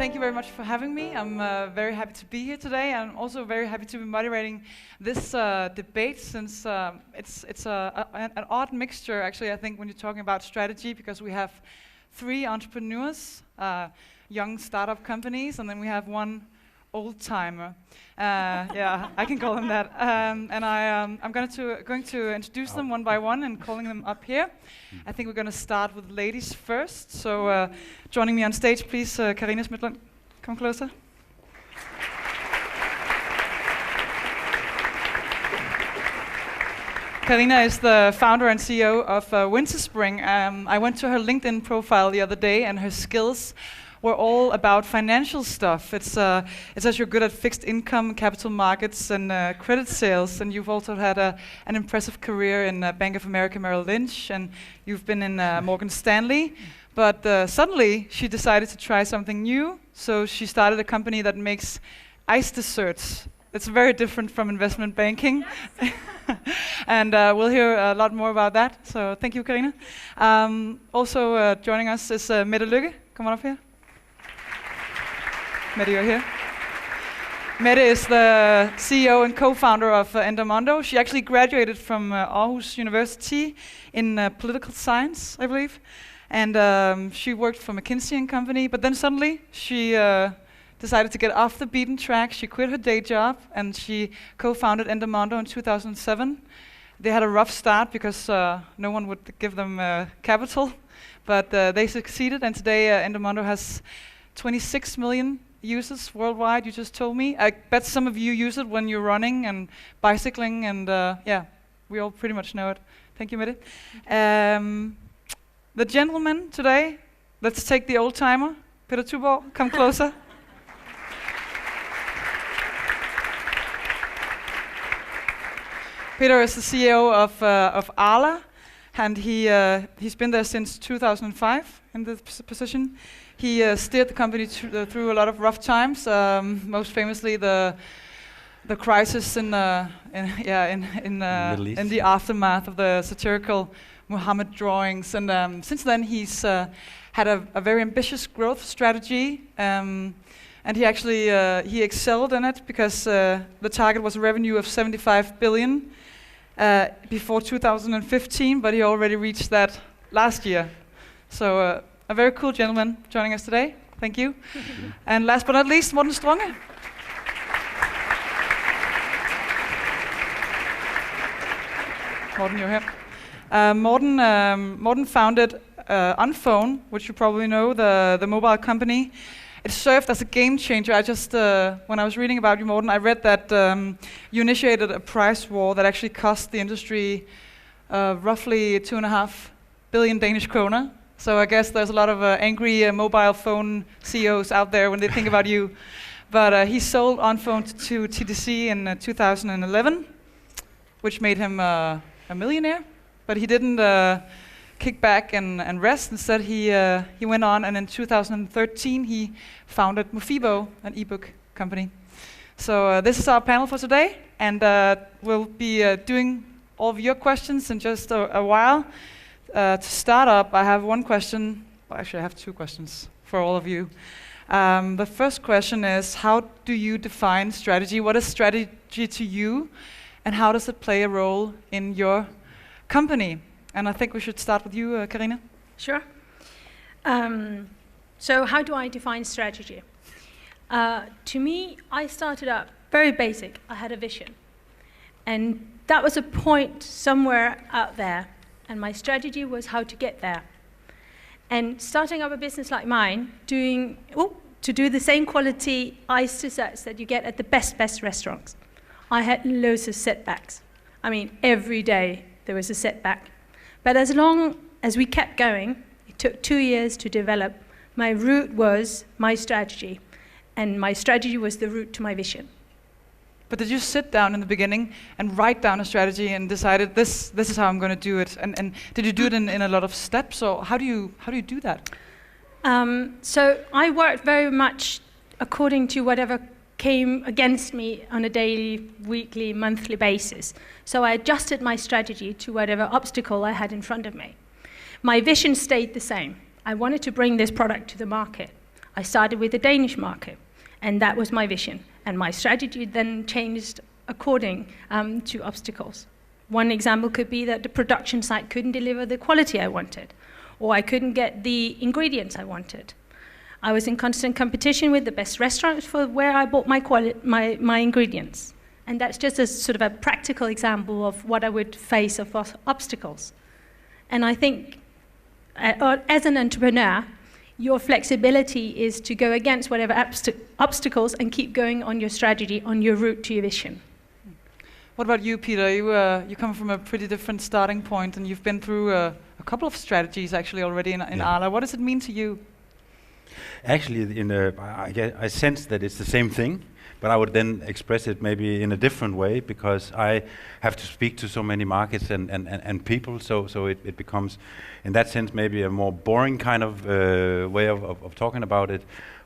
thank you very much for having me. I'm very happy to be here today. I'm also very happy to be moderating this debate, since it's an odd mixture, actually, I think, when you're talking about strategy, because we have 3 entrepreneurs, young startup companies, and then we have one old-timer. Yeah, I can call them that. And I'm going to introduce them one by one and calling them up here. I think we're going to start with ladies first. So joining me on stage, please, Karina Schmitt, come closer. Karina is the founder and CEO of Winterspring. I went to her LinkedIn profile the other day, and her skills were all about financial stuff. It says you're good at fixed income, capital markets, and credit sales, and you've also had an impressive career in Bank of America Merrill Lynch, and you've been in Morgan Stanley. But suddenly, she decided to try something new, so she started a company that makes ice desserts. It's very different from investment banking. Yes. And we'll hear a lot more about that, so thank you, Karina. Also joining us is Mette Lykke. Come on up here. Mette, you're here. Mette is the CEO and co-founder of Endomondo. She actually graduated from Aarhus University in political science, I believe. And she worked for McKinsey & Company, but then suddenly she decided to get off the beaten track. She quit her day job, and she co-founded Endomondo in 2007. They had a rough start because no one would give them capital, but they succeeded, and today Endomondo has 26 million users worldwide, you just told me. I bet some of you use it when you're running and bicycling, and yeah, we all pretty much know it. Thank you, Mette. The gentleman today, let's take the old-timer. Peder Tuborgh, come closer. Peder is the CEO of Arla, and he's been there since 2005 in this position. He steered the company through a lot of rough times, most famously the crisis in the aftermath of the satirical Muhammad drawings. And since then, he's had a very ambitious growth strategy, and he actually he excelled in it, because the target was a revenue of 75 billion before 2015, but he already reached that last year. So a very cool gentleman joining us today. Thank you. And last but not least, Morten Strunge. Morten, you're here. Morten founded Unphone, which you probably know, the mobile company. It served as a game changer. I just, when I was reading about you, Morten, I read that you initiated a price war that actually cost the industry roughly 2.5 billion Danish kroner. So I guess there's a lot of angry mobile phone CEOs out there when they think about you. But he sold Unphone to TDC in 2011, which made him a millionaire. But he didn't kick back and rest. Instead, he went on, and in 2013 he founded Mofibo, an ebook company. So this is our panel for today, and we'll be doing all of your questions in just a while. To start up, I have one question. Well, actually, I have 2 questions for all of you. The first question is, how do you define strategy? What is strategy to you, and how does it play a role in your company? And I think we should start with you, Karina. Sure. So how do I define strategy? To me, I started up very basic. I had a vision. And that was a point somewhere out there. And my strategy was how to get there. And starting up a business like mine, to do the same quality ice desserts that you get at the best restaurants, I had loads of setbacks. I mean, every day there was a setback. But as long as we kept going, it took 2 years to develop, my route was my strategy. And my strategy was the route to my vision. But did you sit down in the beginning and write down a strategy and decided this is how I'm going to do it? And did you do it in a lot of steps? Or how do you do that? So I worked very much according to whatever came against me on a daily, weekly, monthly basis. So I adjusted my strategy to whatever obstacle I had in front of me. My vision stayed the same. I wanted to bring this product to the market. I started with the Danish market, and that was my vision. And my strategy then changed according to obstacles. One example could be that the production site couldn't deliver the quality I wanted, or I couldn't get the ingredients I wanted. I was in constant competition with the best restaurants for where I bought my ingredients. And that's just a sort of a practical example of what I would face of obstacles. And I think as an entrepreneur, your flexibility is to go against whatever obstacles and keep going on your strategy, on your route to your vision. What about you, Peder? You come from a pretty different starting point, and you've been through a couple of strategies actually already in Arla. What does it mean to you? Actually, I sense that it's the same thing, but I would then express it maybe in a different way, because I have to speak to so many markets and people, so it becomes, in that sense, maybe a more boring kind of way of talking about it.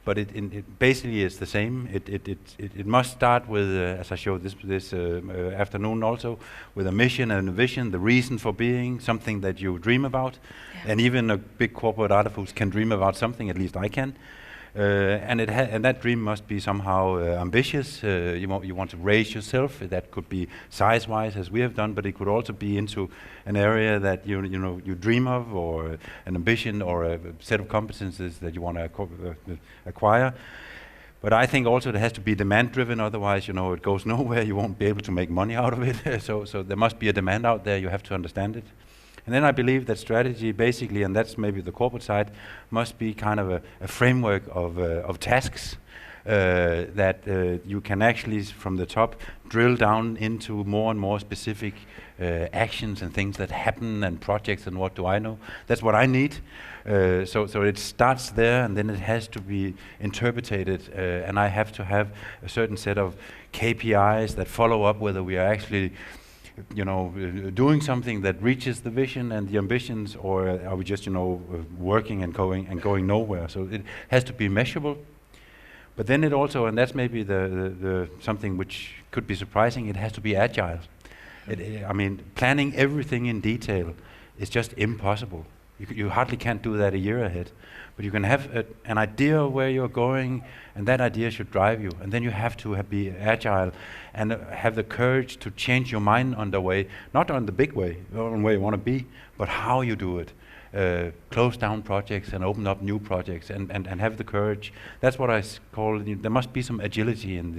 But it basically is the same. It must start with, as I showed this afternoon also, with a mission and a vision, the reason for being, something that you dream about. Yeah. And even a big corporate artists can dream about something, at least I can. And that dream must be somehow ambitious. You want to raise yourself. That could be size-wise, as we have done, but it could also be into an area that you dream of, or an ambition, or a set of competences that you want to acquire. But I think also it has to be demand-driven. Otherwise, it goes nowhere. You won't be able to make money out of it. So there must be a demand out there. You have to understand it. And then I believe that strategy, basically, and that's maybe the corporate side, must be kind of a framework of tasks that you can actually, from the top, drill down into more and more specific actions and things that happen, and projects, and what do I know. That's what I need. So it starts there, and then it has to be interpreted, and I have to have a certain set of KPIs that follow up whether we are actually doing something that reaches the vision and the ambitions, or are we just, working and going nowhere? So it has to be measurable. But then it also, and that's maybe the something which could be surprising, it has to be agile. Planning everything in detail is just impossible. You hardly can't do that a year ahead. But you can have an idea of where you're going, and that idea should drive you. And then you have to be agile and have the courage to change your mind on the way, not on the big way, on where you want to be, but how you do it. Close down projects and open up new projects, and have the courage. That's what I call, there must be some agility in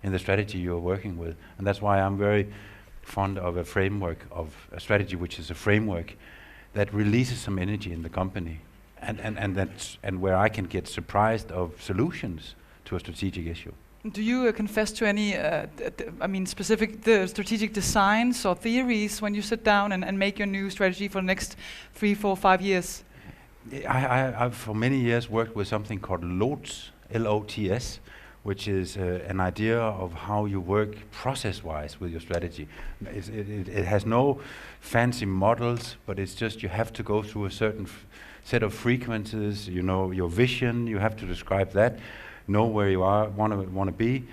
the strategy you're working with. And that's why I'm very fond of a framework, of a strategy which is a framework that releases some energy in the company. And where I can get surprised of solutions to a strategic issue. Do you confess to any, specific strategic designs or theories when you sit down and make your new strategy for the next 3, 4, 5 years? I've for many years worked with something called LOTS, L-O-T-S, which is an idea of how you work process-wise with your strategy. It has no fancy models, but it's just you have to go through a certain set of frequencies, your vision, you have to describe that, know where you are, want to be.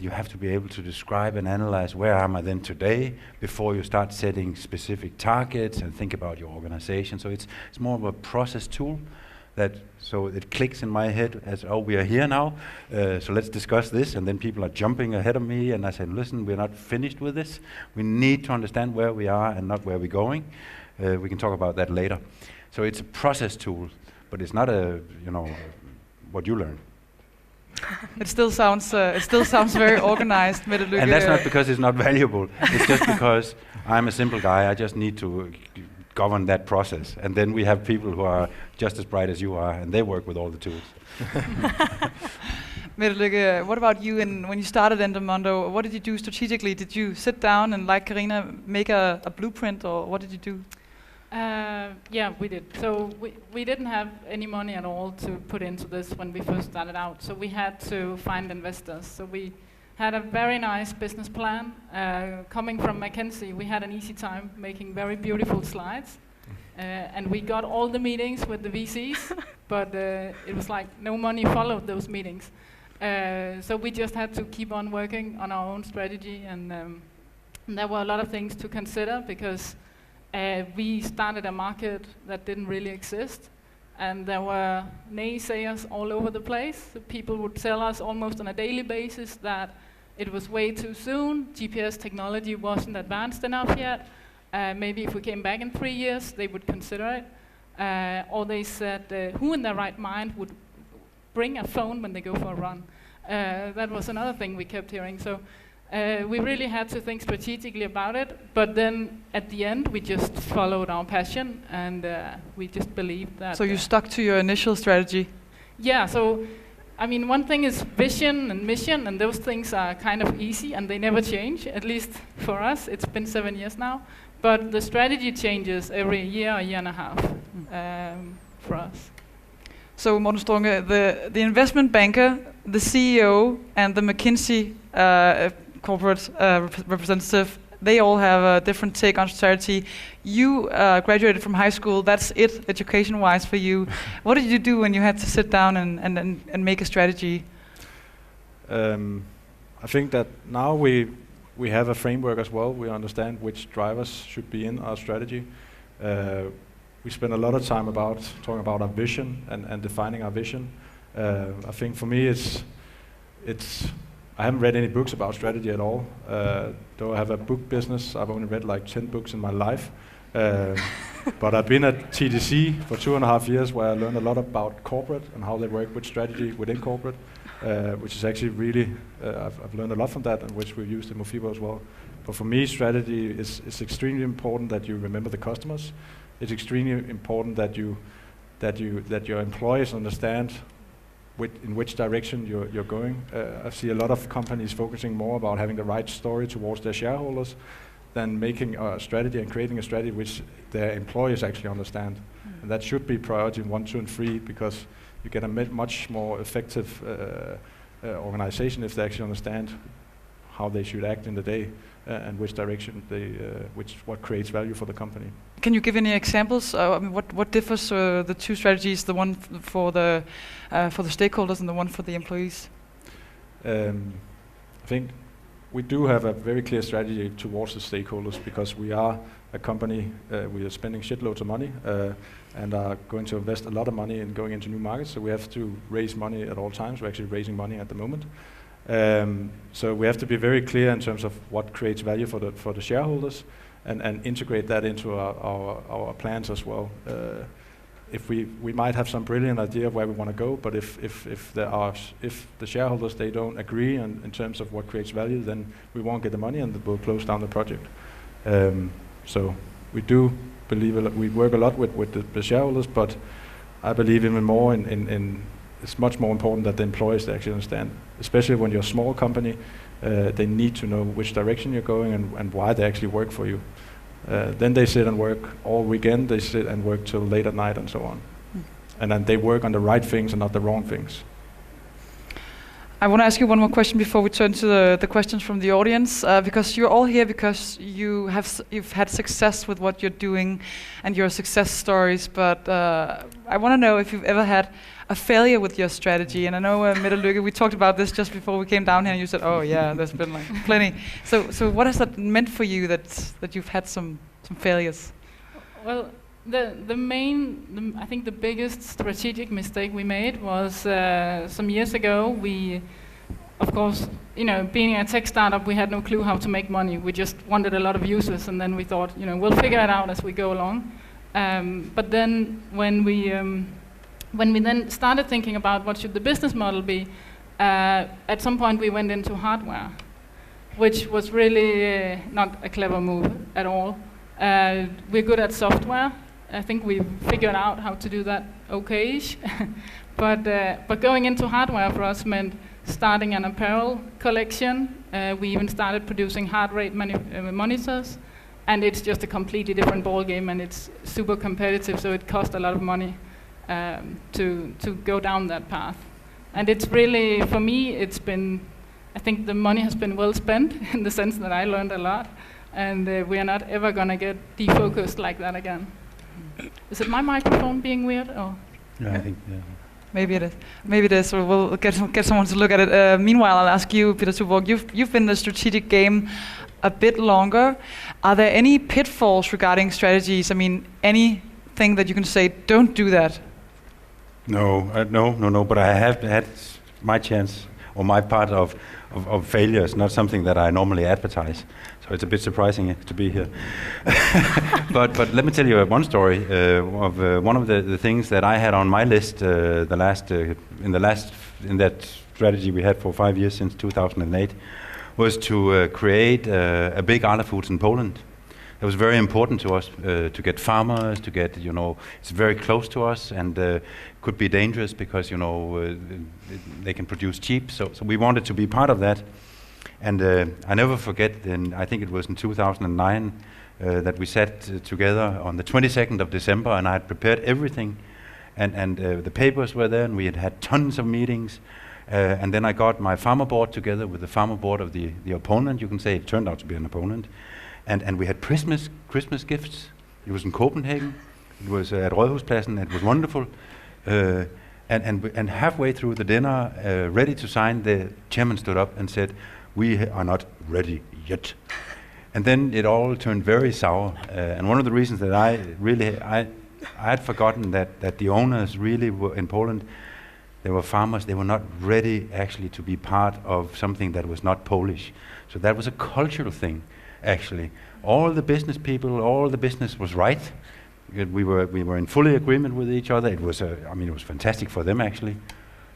You have to be able to describe and analyze where am I then today before you start setting specific targets and think about your organization. So it's more of a process tool so it clicks in my head as, we are here now, so let's discuss this, and then people are jumping ahead of me, and I say, listen, we're not finished with this. We need to understand where we are and not where we're going. We can talk about that later. So it's a process tool, but it's not what you learn. It still sounds very organized, Mette, Lykke. And that's not because it's not valuable. It's just because I'm a simple guy. I just need to govern that process. And then we have people who are just as bright as you are, and they work with all the tools. Mette, Lykke, what about you? And when you started Endomondo, what did you do strategically? Did you sit down and, like Karina, make a blueprint, or what did you do? Yeah, we did. So we didn't have any money at all to put into this when we first started out. So we had to find investors. So we had a very nice business plan. Coming from McKinsey, we had an easy time making very beautiful slides. And we got all the meetings with the VCs, but it was like no money followed those meetings. So we just had to keep on working on our own strategy. And there were a lot of things to consider, because we started a market that didn't really exist. and there were naysayers all over the place. So people would tell us almost on a daily basis that it was way too soon, GPS technology wasn't advanced enough yet, maybe if we came back in 3 years, they would consider it. Or they said, who in their right mind would bring a phone when they go for a run? That was another thing we kept hearing. So we really had to think strategically about it. But then at the end, we just followed our passion, and we just believed that. So you stuck to your initial strategy? Yeah, so I mean, one thing is vision and mission, and those things are kind of easy, and they never change, at least for us. It's been 7 years now. But the strategy changes every year and a half for us. So Morten Strunge, the investment banker, the CEO, and the McKinsey corporate representative, they all have a different take on strategy. You graduated from high school. That's it, education-wise, for you. What did you do when you had to sit down and make a strategy? I think that now we have a framework as well. We understand which drivers should be in our strategy. We spend a lot of time talking about our vision and defining our vision. I think for me I haven't read any books about strategy at all. Though I have a book business, I've only read like 10 books in my life. But I've been at TDC for 2.5 years, where I learned a lot about corporate and how they work with strategy within corporate, which is actually really, I've learned a lot from that, and which we've used in Mofibo as well. But for me, strategy is extremely important that you remember the customers. It's extremely important that your employees understand in which direction you're going. I see a lot of companies focusing more about having the right story towards their shareholders than making a strategy and creating a strategy which their employees actually understand. And that should be priority 1, 2, and 3, because you get a much more effective organization if they actually understand how they should act in the day and which direction what creates value for the company. Can you give any examples? I mean, what differs the two strategies, the one for the stakeholders and the one for the employees? I think we do have a very clear strategy towards the stakeholders, because we are a company, we are spending shitloads of money and are going to invest a lot of money in going into new markets, so we have to raise money at all times. We're actually raising money at the moment. So we have to be very clear in terms of what creates value for the shareholders, and integrate that into our plans as well. If we might have some brilliant idea of where we want to go, but if the shareholders, they don't agree in terms of what creates value, then we won't get the money and we'll close down the project. So we do believe we work a lot with the shareholders, but I believe even more in it's much more important that the employees actually understand, especially when you're a small company. They need to know which direction you're going and why they actually work for you. Then they sit and work all weekend, they sit and work till late at night and so on. And then they work on the right things and not the wrong things. I want to ask you one more question before we turn to the questions from the audience, because you're all here because you've had success with what you're doing and your success stories, but I want to know if you've ever had a failure with your strategy. And I know, Mette and Lykke, we talked about this just before we came down here, and you said, oh yeah, there's been like plenty. So what has that meant for you that you've had some failures? Well, I think the biggest strategic mistake we made was some years ago. We, of course, being a tech startup, we had no clue how to make money. We just wanted a lot of users, and then we thought, we'll figure it out as we go along. But then when we then started thinking about what should the business model be, at some point we went into hardware, which was really not a clever move at all. We're good at software. I think we figured out how to do that okay-ish. But going into hardware for us meant starting an apparel collection. We even started producing heart rate monitors. And it's just a completely different ballgame, and it's super competitive, so it cost a lot of money to go down that path. And it's really, for me, I think the money has been well spent in the sense that I learned a lot, and we are not ever going to get defocused like that again. Is it my microphone being weird? Or? Yeah, I think, yeah. Maybe it is. Maybe it is. So we'll get someone to look at it. Meanwhile, I'll ask you, Peder Tuborgh, you've been in the strategic game a bit longer. Are there any pitfalls regarding strategies? I mean, anything that you can say, don't do that? No. But I have had my chance or my part of failures, not something that I normally advertise. So it's a bit surprising to be here. but let me tell you one story of one of the things that I had on my list in that strategy we had for 5 years since 2008 was to create a big Arla Foods in Poland. It was very important to us to get farmers, to get, it's very close to us and could be dangerous because, they can produce cheap. So we wanted to be part of that. And I never forget, I think it was in 2009, that we sat together on the 22nd of December and I had prepared everything. And the papers were there and we had tons of meetings. And then I got my farmer board together with the farmer board of the opponent. You can say it turned out to be an opponent. And we had Christmas gifts. It was in Copenhagen. It was at Rådhuspladsen. It was wonderful. And halfway through the dinner, ready to sign, the chairman stood up and said, "We are not ready yet." And then it all turned very sour. And one of the reasons that I had forgotten that the owners really were in Poland. They were farmers. They were not ready actually to be part of something that was not Polish. So that was a cultural thing. Actually, all the business people, all the business was right. We were in fully agreement with each other. It was it was fantastic for them actually,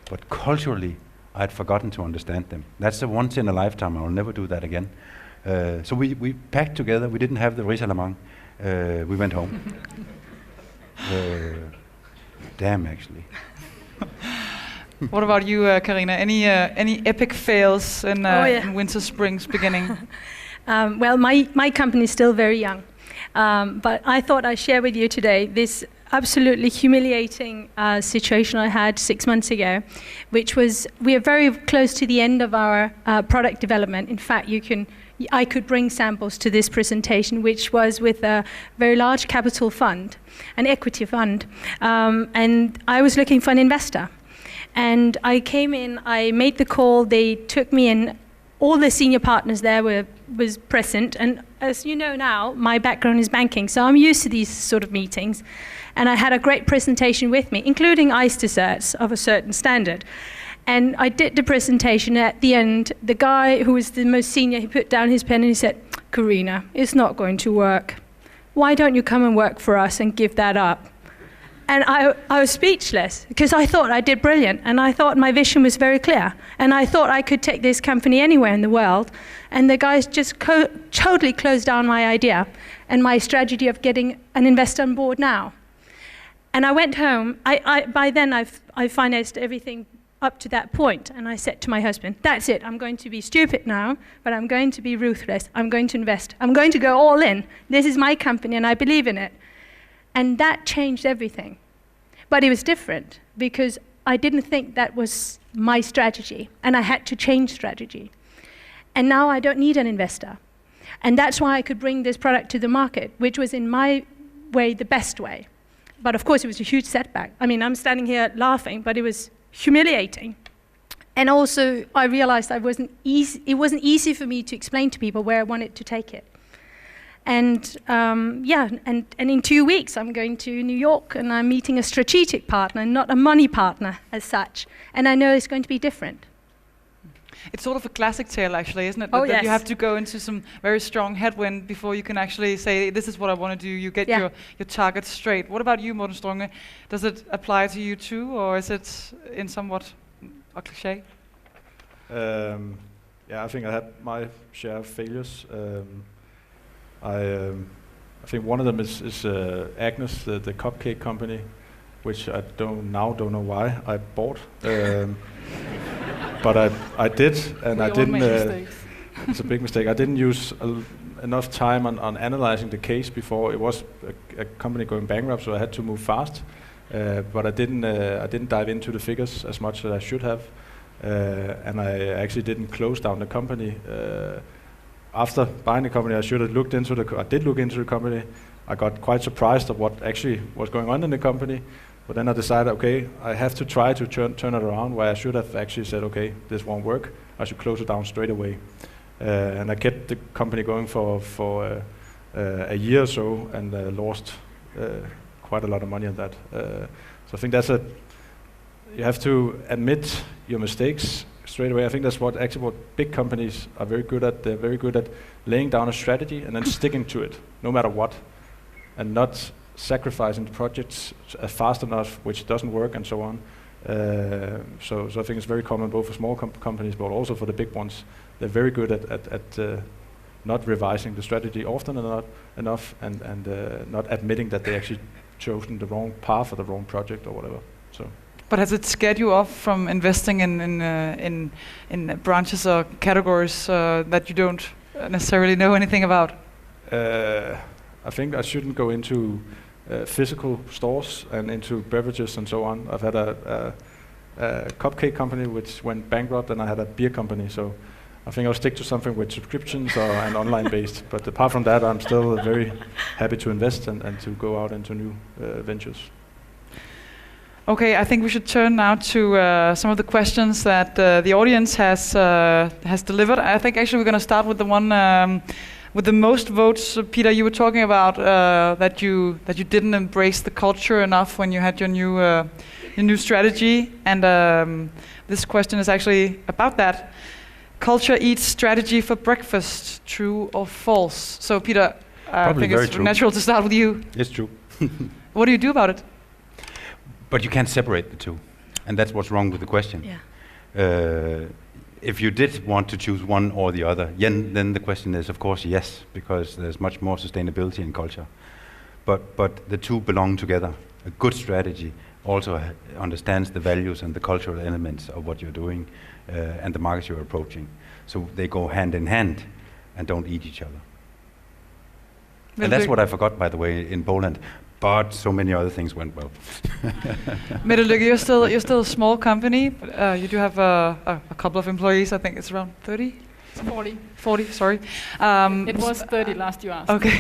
but culturally, I had forgotten to understand them. That's a once in a lifetime. I will never do that again. So we packed together. We didn't have the risalamande. We went home. Damn, actually. What about you, Karina? Any epic fails in Winterspring's beginning? Well, my company is still very young, but I thought I'd share with you today this absolutely humiliating situation I had 6 months ago, which was we are very close to the end of our product development. In fact, I could bring samples to this presentation, which was with a very large capital fund, an equity fund, and I was looking for an investor. And I came in, I made the call, they took me in. All the senior partners there was present, and as you know now, my background is banking, so I'm used to these sort of meetings. And I had a great presentation with me, including ice desserts of a certain standard. And I did the presentation. At the end, the guy who was the most senior, he put down his pen and he said, "Karina, it's not going to work. Why don't you come and work for us and give that up?" And I was speechless because I thought I did brilliant and I thought my vision was very clear and I thought I could take this company anywhere in the world, and the guys just totally closed down my idea and my strategy of getting an investor on board now. And I went home. By then I financed everything up to that point, and I said to my husband, "That's it, I'm going to be stupid now, but I'm going to be ruthless. I'm going to invest. I'm going to go all in. This is my company and I believe in it." And that changed everything. But it was different because I didn't think that was my strategy and I had to change strategy. And now I don't need an investor. And that's why I could bring this product to the market, which was in my way the best way. But of course it was a huge setback. I mean, I'm standing here laughing, but it was humiliating. And also I realized it wasn't easy for me to explain to people where I wanted to take it. And and in 2 weeks I'm going to New York and I'm meeting a strategic partner, not a money partner as such. And I know it's going to be different. It's sort of a classic tale, actually, isn't it? Oh, that yes. You have to go into some very strong headwind before you can actually say, "This is what I want to do." You get your target straight. What about you, Morten Strunge? Does it apply to you too, or is it in somewhat a cliche? I think I had my share of failures. I think one of them is Agnes, the cupcake company, which I don't know why I bought. But I did, and I didn't. It's a big mistake. I didn't use enough time on analyzing the case before. It was a company going bankrupt, so I had to move fast. But I didn't dive into the figures as much as I should have, and I actually didn't close down the company. After buying the company, I should have looked into I did look into the company. I got quite surprised of what actually was going on in the company. But then I decided, okay, I have to try to turn it around, where I should have actually said, okay, this won't work. I should close it down straight away. And I kept the company going for a year or so and lost quite a lot of money on that. So I think you have to admit your mistakes straight away. I think that's what big companies are very good at. They're very good at laying down a strategy and then sticking to it, no matter what, and not sacrificing the projects fast enough, which doesn't work, and so on. So I think it's very common both for small companies, but also for the big ones. They're very good at not revising the strategy often enough, and not admitting that they actually chosen the wrong path or the wrong project or whatever. So. But has it scared you off from investing in branches or categories that you don't necessarily know anything about? I think I shouldn't go into physical stores and into beverages and so on. I've had a cupcake company which went bankrupt, and I had a beer company. So I think I'll stick to something with subscriptions and online based. But apart from that, I'm still very happy to invest and to go out into new ventures. Okay, I think we should turn now to some of the questions that the audience has delivered. I think actually we're going to start with the one with the most votes. Peder, you were talking about that you didn't embrace the culture enough when you had your new strategy, and this question is actually about that. Culture eats strategy for breakfast. True or false? So Peder, I think it's true. Natural to start with you. It's true. What do you do about it? But you can't separate the two, and that's what's wrong with the question. Yeah. If you did want to choose one or the other, then the question is, of course, yes, because there's much more sustainability in culture. But the two belong together. A good strategy also understands the values and the cultural elements of what you're doing and the markets you're approaching. So they go hand in hand and don't eat each other. And that's what I forgot, by the way, in Poland. But so many other things went well. Mette, Lykke, you're still a small company, but you do have a couple of employees. I think it's around 30? 40. 40, sorry. It was 30 last you asked. Okay.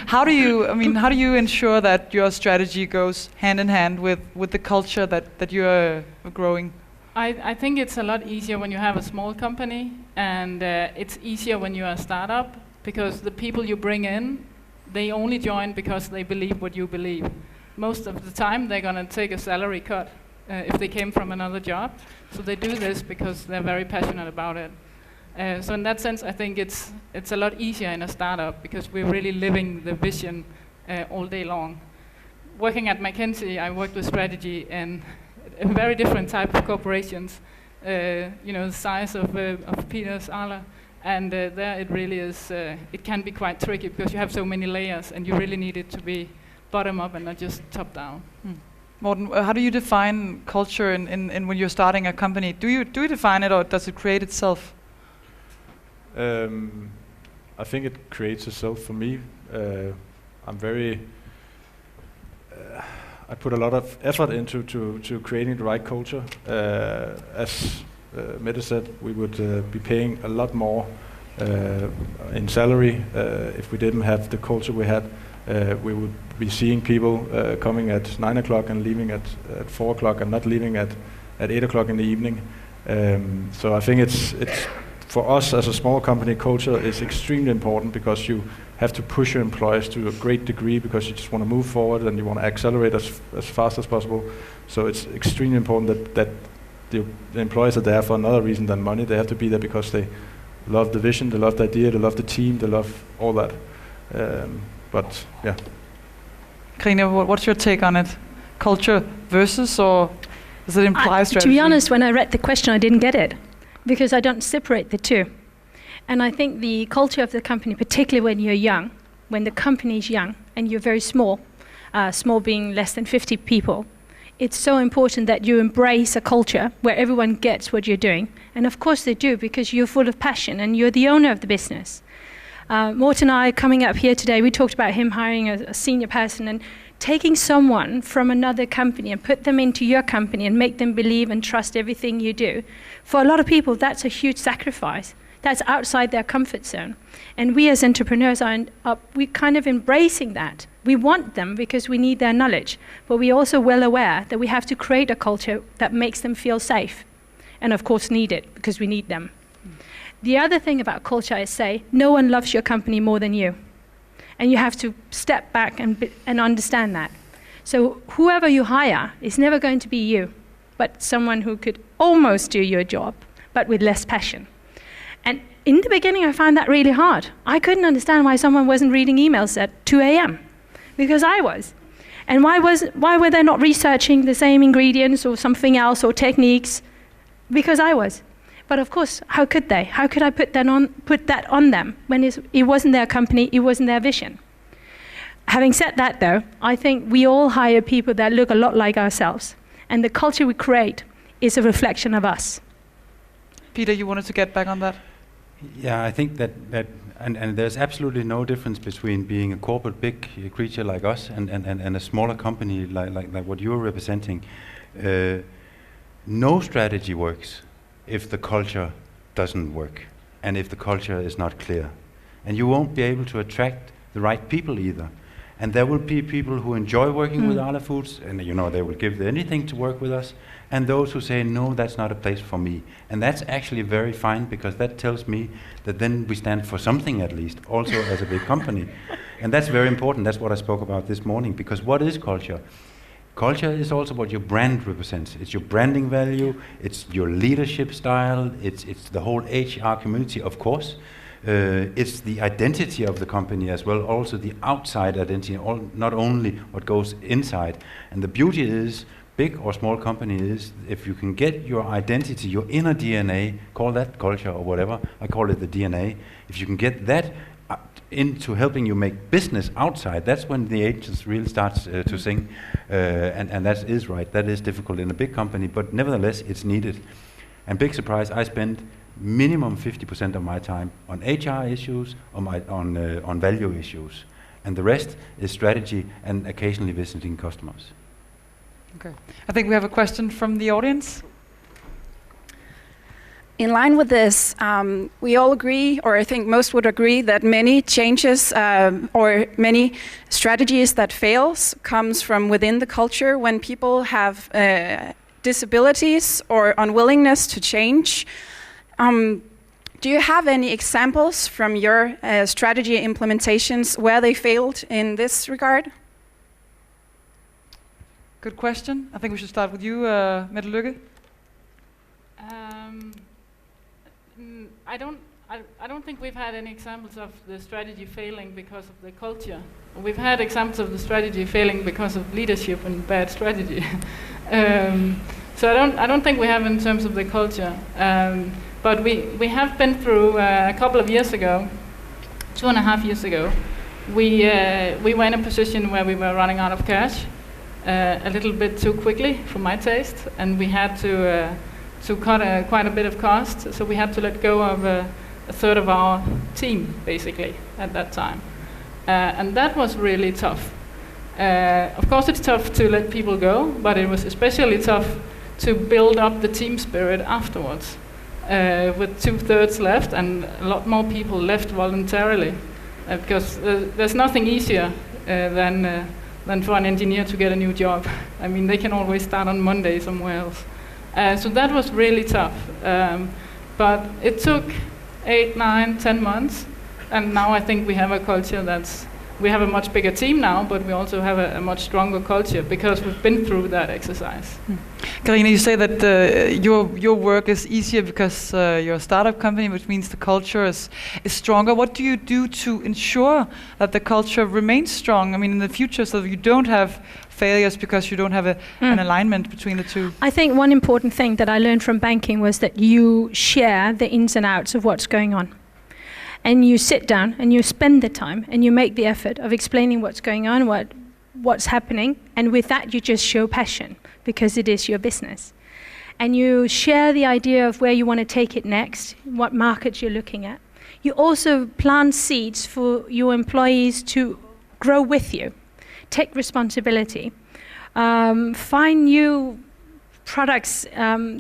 How do you ensure that your strategy goes hand in hand with the culture that you are growing? I think it's a lot easier when you have a small company, and it's easier when you're a startup, because the people you bring in, they only join because they believe what you believe. Most of the time they're going to take a salary cut if they came from another job. So they do this because they're very passionate about it. So in that sense, I think it's a lot easier in a startup, because we're really living the vision all day long. Working at McKinsey, I worked with strategy and a very different type of corporations. The size of Peder's Arla. And there it really is, it can be quite tricky, because you have so many layers, and you really need it to be bottom up and not just top down. Morten, how do you define culture in when you're starting a company? Do you define it, or does it create itself? I think it creates itself for me. I'm very... I put a lot of effort into creating the right culture. As Mette said, we would be paying a lot more in salary if we didn't have the culture we had. We would be seeing people coming at 9 o'clock and leaving at 4 o'clock, and not leaving at 8 o'clock in the evening. So I think it's for us as a small company, culture is extremely important, because you have to push your employees to a great degree, because you just want to move forward and you want to accelerate as fast as possible. So it's extremely important that the employees are there for another reason than money. They have to be there because they love the vision, they love the idea, they love the team, they love all that. But yeah. Karina, what's your take on it? Culture versus, or does it imply strategy? To be honest, when I read the question, I didn't get it, because I don't separate the two. And I think the culture of the company, particularly when you're young, when the company is young and you're very small, small being less than 50 people, it's so important that you embrace a culture where everyone gets what you're doing. And of course they do, because you're full of passion and you're the owner of the business. Morten and I, coming up here today, we talked about him hiring a senior person and taking someone from another company and put them into your company and make them believe and trust everything you do. For a lot of people, that's a huge sacrifice. That's outside their comfort zone. And we as entrepreneurs we're kind of embracing that. We want them because we need their knowledge, but we're also well aware that we have to create a culture that makes them feel safe. And of course need it, because we need them. The other thing about culture is, no one loves your company more than you. And you have to step back and understand that. So whoever you hire is never going to be you. but someone who could almost do your job, but with less passion. And in the beginning, I found that really hard. I couldn't understand why someone wasn't reading emails at 2 a.m. because I was. And why were they not researching the same ingredients or something else or techniques? Because I was. But of course, how could they? How could I put that on them when it wasn't their company, it wasn't their vision? Having said that though, I think we all hire people that look a lot like ourselves. And the culture we create is a reflection of us. Peder, you wanted to get back on that? Yeah, I think that and there's absolutely no difference between being a corporate big creature like us and a smaller company like what you're representing. No strategy works if the culture doesn't work and if the culture is not clear. And you won't be able to attract the right people either. And there will be people who enjoy working with Arla Foods, and they will give anything to work with us, and those who say, no, that's not a place for me. And that's actually very fine, because that tells me that then we stand for something at least, also as a big company. And that's very important. That's what I spoke about this morning, because what is culture? Culture is also what your brand represents. It's your branding value, it's your leadership style, it's the whole HR community, of course. It's the identity of the company as well, also the outside identity, not only what goes inside. And the beauty is, big or small company is, if you can get your identity, your inner DNA, call that culture or whatever, I call it the DNA, if you can get that into helping you make business outside, that's when the angels really starts to sing. And that is right, that is difficult in a big company, but nevertheless it's needed. And big surprise, I spend minimum 50% of my time on HR issues, on value issues, and the rest is strategy and occasionally visiting customers. Okay, I think we have a question from the audience. In line with this, we all agree, or I think most would agree, that many changes or many strategies that fails comes from within the culture when people have disabilities or unwillingness to change. Do you have any examples from your strategy implementations where they failed in this regard? Good question. I think we should start with you, Mette Lykke. I don't think we've had any examples of the strategy failing because of the culture. We've had examples of the strategy failing because of leadership and bad strategy. So I don't think we have in terms of the culture. But we have been through a couple of years ago, 2.5 years ago, we were in a position where we were running out of cash a little bit too quickly for my taste, and we had to cut quite a bit of cost. So we had to let go of a third of our team, basically, at that time. And that was really tough. Of course, it's tough to let people go, but it was especially tough to build up the team spirit afterwards. With 2/3 left and a lot more people left voluntarily, because there's nothing easier than for an engineer to get a new job. I mean, they can always start on Monday somewhere else. So that was really tough. But it took 8, 9, 10 months, and now I think we have a culture we have a much bigger team now, but we also have a much stronger culture because we've been through that exercise. Karina, you say that your work is easier because you're a startup company, which means the culture is stronger. What do you do to ensure that the culture remains strong? I mean, in the future, so that you don't have failures because you don't have an alignment between the two? I think one important thing that I learned from banking was that you share the ins and outs of what's going on. And you sit down and you spend the time and you make the effort of explaining what's going on, what's happening, and with that you just show passion because it is your business. And you share the idea of where you want to take it next, what markets you're looking at. You also plant seeds for your employees to grow with you, take responsibility, find new products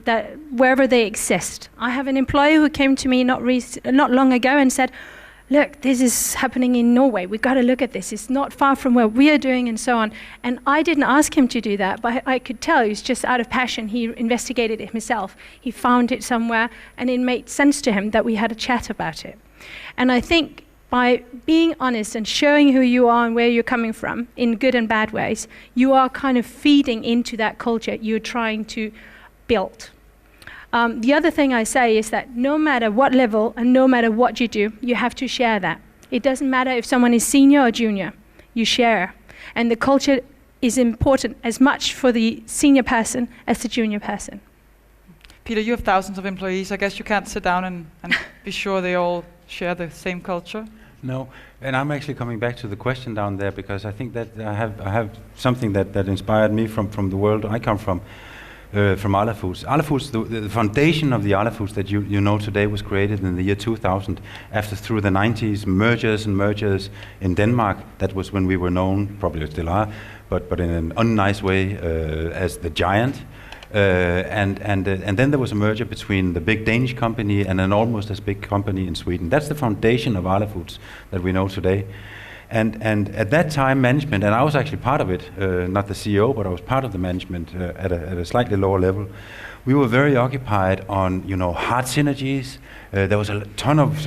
that wherever they exist. I have an employee who came to me not long ago and said, look, this is happening in Norway. We've got to look at this. It's not far from where we are doing and so on. And I didn't ask him to do that, but I could tell he was just out of passion. He investigated it himself. He found it somewhere, and it made sense to him that we had a chat about it. And I think by being honest and showing who you are and where you're coming from in good and bad ways, you are kind of feeding into that culture you're trying to built. The other thing I say is that no matter what level and no matter what you do, you have to share that. It doesn't matter if someone is senior or junior, you share. And the culture is important as much for the senior person as the junior person. Peter, you have thousands of employees. I guess you can't sit down and be sure they all share the same culture. No, and I'm actually coming back to the question down there because I think that I have something that inspired me from the world I come from Arla Foods. Arla Foods, the foundation of the Arla Foods that you know today was created in the year 2000 through the 90s, mergers in Denmark. That was when we were known, probably still are, but in an unnice way as the giant. And then there was a merger between the big Danish company and an almost as big company in Sweden. That's the foundation of Arla Foods that we know today. And at that time, management, and I was actually part of it, not the CEO, but I was part of the management at a slightly lower level. We were very occupied on, hard synergies. There was a ton of,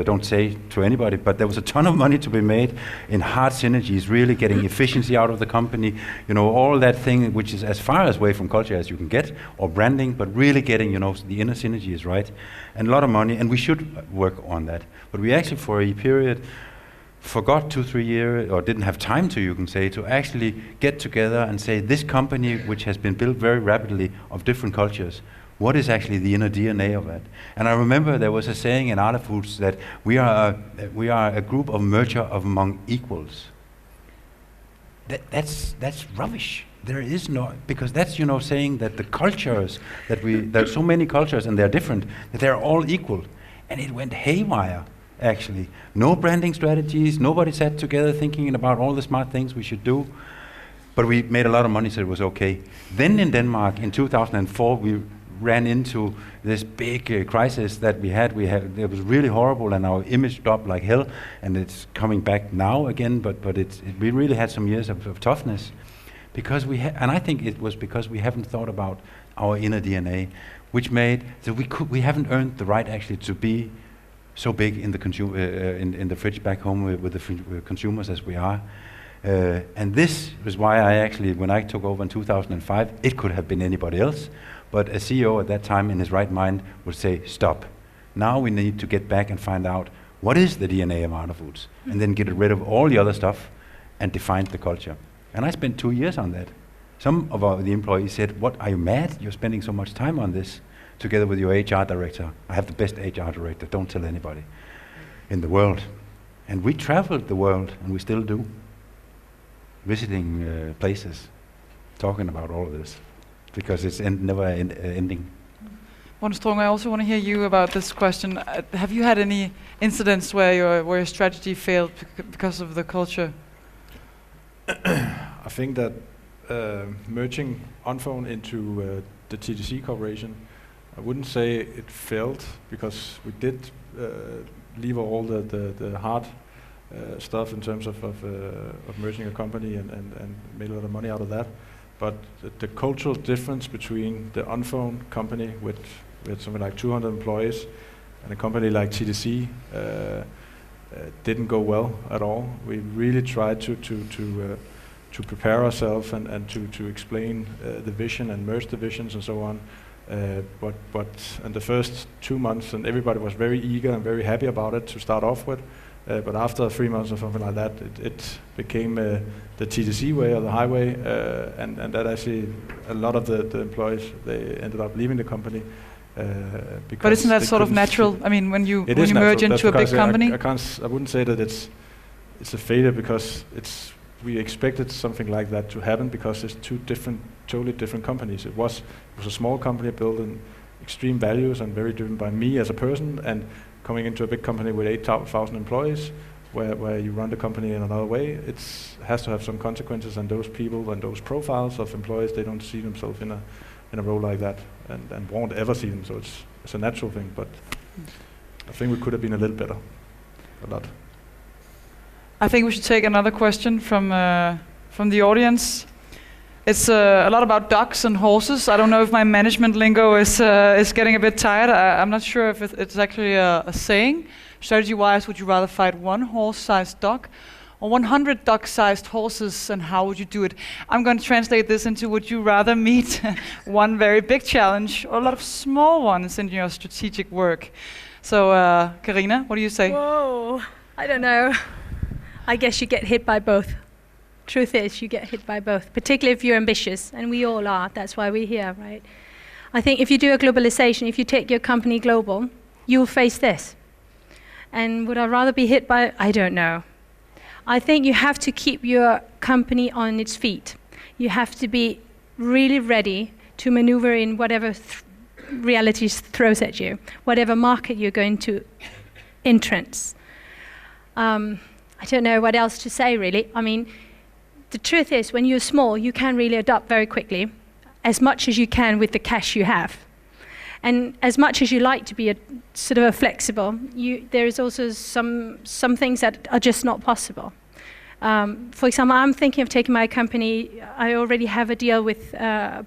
don't say to anybody, but there was a ton of money to be made in hard synergies, really getting efficiency out of the company, all that thing which is as far away from culture as you can get, or branding, but really getting, the inner synergies right. And a lot of money, and we should work on that. But we actually, for a period, forgot 2-3 years, or didn't have time to, you can say, to actually get together and say, this company, which has been built very rapidly of different cultures, what is actually the inner DNA of it? And I remember there was a saying in Arla Foods that we are a group of merger among equals. That's rubbish. There is no, because that's, saying that the cultures, there's so many cultures and they're different, that they're all equal. And it went haywire. Actually, no branding strategies, nobody sat together thinking about all the smart things we should do, but we made a lot of money, so it was okay. Then in Denmark, in 2004, we ran into this big crisis that we had. It was really horrible, and our image dropped like hell, and it's coming back now again, but we really had some years of toughness, because and I think it was because we haven't thought about our inner DNA, which made, so we haven't earned the right actually to be so big in the in the fridge back home with the consumers as we are. And this was why I actually, when I took over in 2005, it could have been anybody else, but a CEO at that time in his right mind would say, stop. Now we need to get back and find out what is the DNA of Arla Foods, and then get rid of all the other stuff and define the culture. And I spent 2 years on that. Some of the employees said, what, are you mad? You're spending so much time on this. Together with your HR director. I have the best HR director, don't tell anybody, in the world. And we traveled the world, and we still do, visiting places, talking about all of this, because it's never ending. Morten Strunge, I also want to hear you about this question. Have you had any incidents where your strategy failed because of the culture? I think that merging Onphone into the TDC corporation, I wouldn't say it failed, because we did leave all the hard stuff in terms of merging a company and made a lot of money out of that. But the cultural difference between the Onphone company with something like 200 employees and a company like TDC didn't go well at all. We really tried to prepare ourselves and to explain the vision and merge the visions and so on. But in the first 2 months, and everybody was very eager and very happy about it to start off with. But after 3 months or something like that, it became the TDC way or the highway, and that actually a lot of the employees, they ended up leaving the company. But isn't that sort of natural? I mean, when you merge into a big company, I wouldn't say that it's a failure, because we expected something like that to happen, because it's totally different companies. It was a small company built in extreme values and very driven by me as a person, and coming into a big company with 8,000 employees, where you run the company in another way, it has to have some consequences, and those people and those profiles of employees, they don't see themselves in a role like that, and won't ever see them. So it's a natural thing, but I think we could have been a little better, a lot. I think we should take another question from the audience. It's a lot about ducks and horses. I don't know if my management lingo is getting a bit tired. I'm not sure if it's actually a saying. Strategy-wise, would you rather fight one horse-sized duck or 100 dog-sized horses, and how would you do it? I'm going to translate this into, would you rather meet one very big challenge or a lot of small ones in your strategic work? So, Karina, what do you say? Whoa, I don't know. I guess you get hit by both. Truth is, you get hit by both, particularly if you're ambitious, and we all are. That's why we're here, right? I think if you do a globalization, if you take your company global, you'll face this. And would I rather be hit by, I don't know. I think you have to keep your company on its feet. You have to be really ready to maneuver in whatever reality throws at you, whatever market you're going to entrance. I don't know what else to say, really. I mean, the truth is, when you're small, you can really adapt very quickly, as much as you can with the cash you have. And as much as you like to be a sort of a flexible, there is also some things that are just not possible. For example, I'm thinking of taking my company. I already have a deal with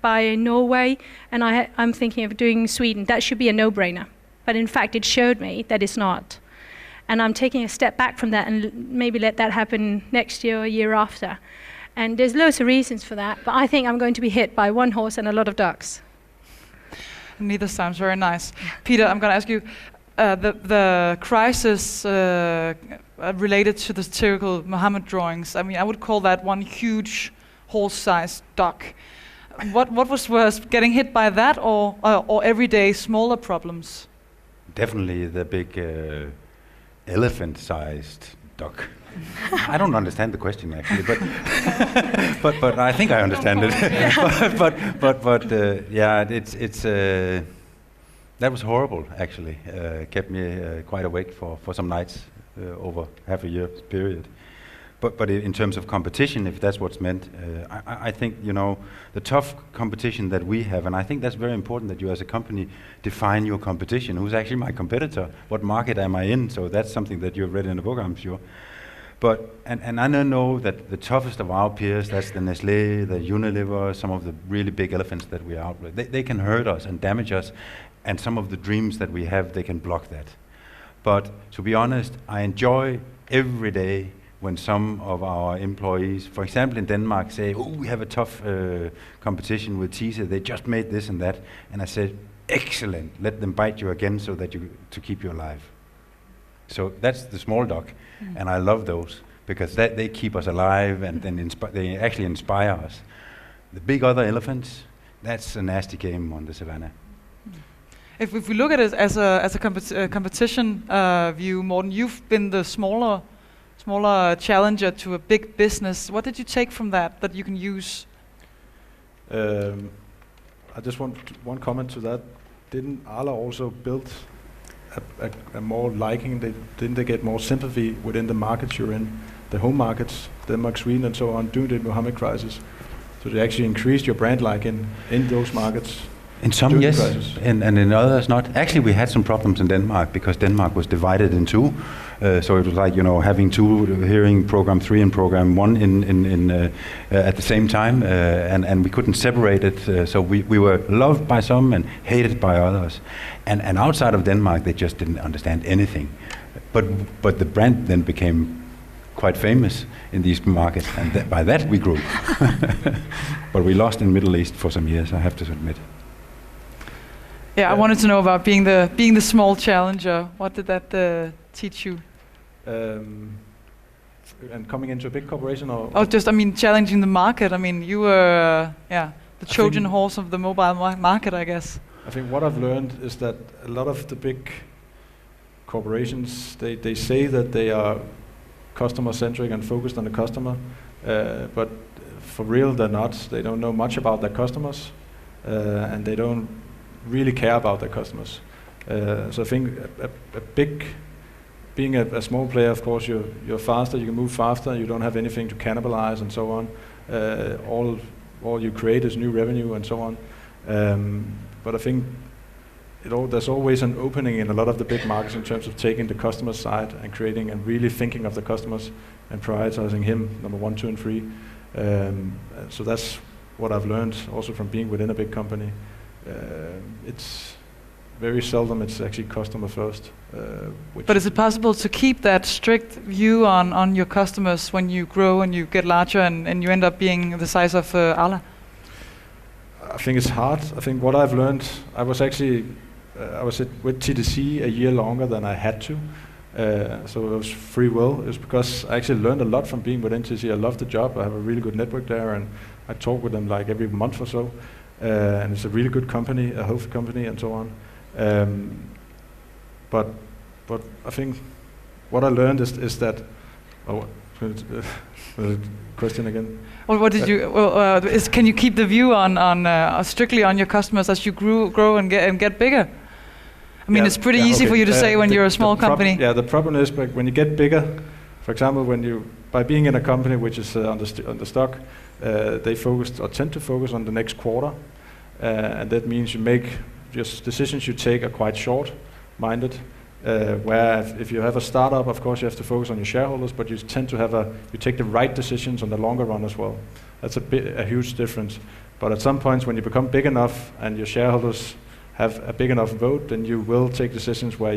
by Norway, and I'm thinking of doing Sweden. That should be a no-brainer. But in fact, it showed me that it's not. And I'm taking a step back from that and maybe let that happen next year or year after. And there's loads of reasons for that, but I think I'm going to be hit by one horse and a lot of ducks. Neither sounds very nice. Peder, I'm going to ask you, the crisis related to the satirical Muhammad drawings, I mean, I would call that one huge horse-sized duck. What was worse, getting hit by that or everyday smaller problems? Definitely the big elephant-sized duck. I don't understand the question actually, but I think I understand it. but yeah, it's that was horrible actually. Kept me quite awake for some nights over half a year period. But in terms of competition, if that's what's meant, I think, you know, the tough competition that we have, and I think that's very important that you as a company define your competition. Who's actually my competitor? What market am I in? So that's something that you've read in the book, I'm sure. But and I know that the toughest of our peers, that's the Nestlé, the Unilever, some of the really big elephants that we are out with. They can hurt us and damage us, and some of the dreams that we have, they can block that. But to be honest, I enjoy every day when some of our employees, for example in Denmark, say, "Oh, we have a tough competition with Tise. They just made this and that," and I said, "Excellent. Let them bite you again, so that to keep you alive." So that's the small duck, and I love those because they keep us alive, and then they actually inspire us. The big other elephants, that's a nasty game on the savannah. If we look at it as a competition view, Morten, you've been the smaller challenger to a big business. What did you take from that you can use? I just want one comment to that. Didn't Arla also build a more liking? Didn't they get more sympathy within the markets you're in, the home markets, Denmark, Sweden, and so on, during the Muhammad crisis? So they actually increased your brand liking in those markets. In some, yes, and in others not. Actually, we had some problems in Denmark because Denmark was divided in two. So it was like, you know, having two hearing program 3 and program 1 in at the same time, and we couldn't separate it. So we were loved by some and hated by others. And outside of Denmark, they just didn't understand anything. But the brand then became quite famous in these markets, and by that we grew. But we lost in Middle East for some years, I have to admit. Yeah, I wanted to know about being the small challenger. What did that teach you? And coming into a big corporation, or just, I mean, challenging the market. I mean, you were the Trojan horse of the mobile market, I guess. I think what I've learned is that a lot of the big corporations, they say that they are customer-centric and focused on the customer, but for real they're not. They don't know much about their customers, and they don't really care about their customers. So I think being a small player, of course, you're faster, you can move faster, you don't have anything to cannibalize and so on. All you create is new revenue and so on. But I think there's always an opening in a lot of the big markets in terms of taking the customer side and creating and really thinking of the customers and prioritizing him, number 1, 2, and 3. So that's what I've learned also from being within a big company. very seldom it's actually customer first. But is it possible to keep that strict view on your customers when you grow and you get larger and you end up being the size of Arla? I think it's hard. I think what I've learned, I was with TDC a year longer than I had to. So it was free will. It was because I actually learned a lot from being with TDC. I love the job. I have a really good network there, and I talk with them like every month or so. And it's a really good company, a healthy company, and so on. But I think what I learned is that. Question again. Well, what did you? Well, can you keep the view on strictly on your customers as you grow and get bigger? I mean, it's pretty easy for you to say when you're a small company. The problem is, but when you get bigger, for example, by being in a company which is on the stock, they tend to focus on the next quarter, and that means just decisions you take are quite short-minded. Where if you have a startup, of course you have to focus on your shareholders, but you tend to you take the right decisions on the longer run as well. That's a huge difference. But at some points when you become big enough and your shareholders have a big enough vote, then you will take decisions where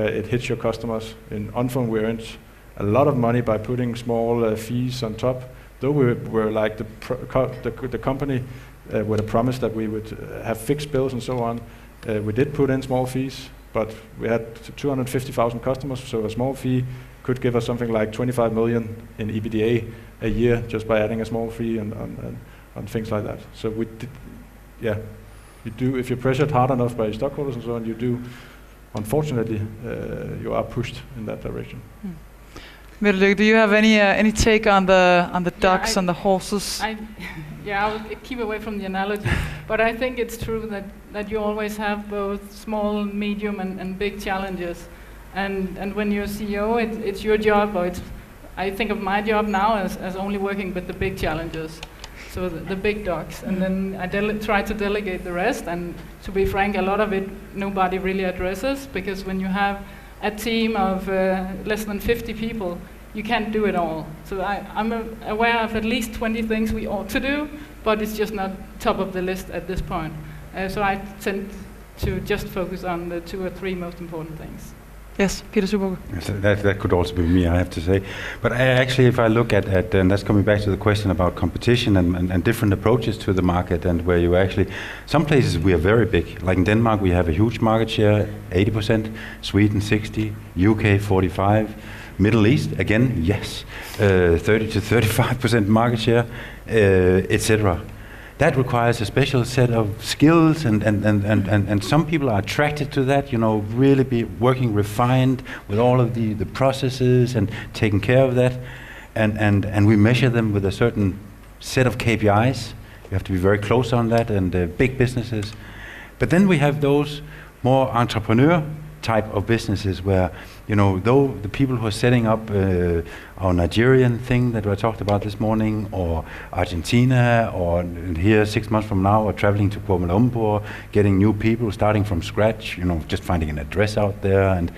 it hits your customers. In Onfone we earned a lot of money by putting small fees on top. Though we were like the company with a promise that we would have fixed bills and so on, we did put in small fees. But we had 250,000 customers, so a small fee could give us something like 25 million in EBITDA a year just by adding a small fee on things like that. So we did, you do, if you're pressured hard enough by your stockholders and so on, you do, unfortunately, you are pushed in that direction. Mette, do you have any take on the ducks and the horses? I will keep away from the analogy, but I think it's true that you always have both small, medium, and big challenges. And when you're CEO, it's your job, I think of my job now as only working with the big challenges, so the big dogs. And then I try to delegate the rest, and to be frank, a lot of it nobody really addresses, because when you have a team of less than 50 people, you can't do it all. So I'm aware of at least 20 things we ought to do, but it's just not top of the list at this point. So I tend to just focus on the 2 or 3 most important things. Yes, Peder Tuborgh. Yes, that could also be me, I have to say. But actually, if I look at and that's coming back to the question about competition and different approaches to the market, and where you actually, some places we are very big. Like in Denmark, we have a huge market share, 80%, Sweden 60%, UK 45%, Middle East, again, yes, 30 to 35% market share, etc. That requires a special set of skills, and some people are attracted to that, really be working refined with all of the processes and taking care of that. And we measure them with a certain set of KPIs. You have to be very close on that, and big businesses. But then we have those more entrepreneur type of businesses where, though the people who are setting up our Nigerian thing that we talked about this morning, or Argentina, or here 6 months from now, or traveling to Kuala Lumpur, getting new people, starting from scratch, just finding an address out there, and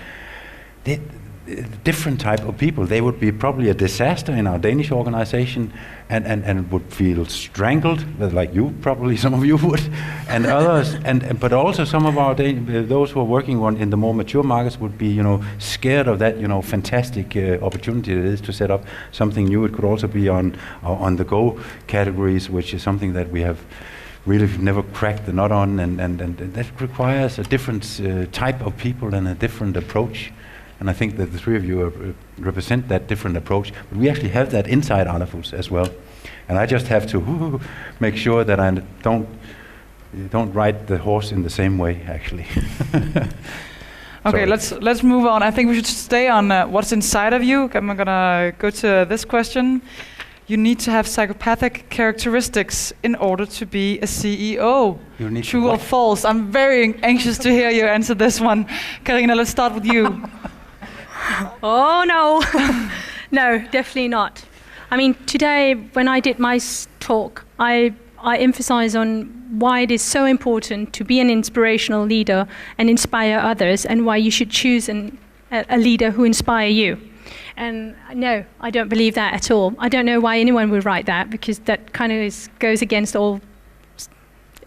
different type of people. They would be probably a disaster in our Danish organization, and would feel strangled, like you probably, some of you would, and others, but also some of our those who are working in the more mature markets would be, scared of that, fantastic opportunity it is to set up something new. It could also be on the go categories, which is something that we have really never cracked the nut on, and that requires a different type of people and a different approach. And I think that the 3 of you represent that different approach. But we actually have that inside Arla Foods as well. And I just have to make sure that I don't ride the horse in the same way, actually. Okay, let's move on. I think we should stay on what's inside of you. I'm gonna go to this question. You need to have psychopathic characteristics in order to be a CEO. True or false? I'm very anxious to hear you answer this one. Karina, let's start with you. Oh no, no, definitely not. I mean, today when I did my talk, I emphasize on why it is so important to be an inspirational leader and inspire others, and why you should choose a leader who inspire you. And no, I don't believe that at all. I don't know why anyone would write that, because that kind of goes against all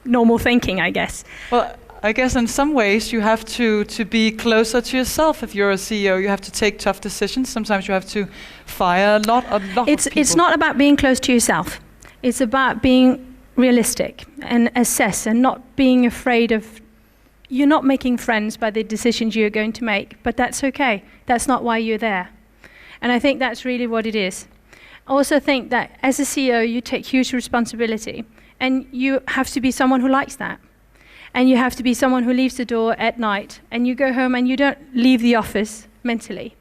normal thinking, I guess. Well, I guess in some ways you have to be closer to yourself if you're a CEO. You have to take tough decisions. Sometimes you have to fire a lot of people. It's not about being close to yourself. It's about being realistic and assess and not being afraid of. You're not making friends by the decisions you're going to make, but that's okay. That's not why you're there. And I think that's really what it is. I also think that as a CEO, you take huge responsibility, and you have to be someone who likes that. And you have to be someone who leaves the door at night, and you go home and you don't leave the office mentally.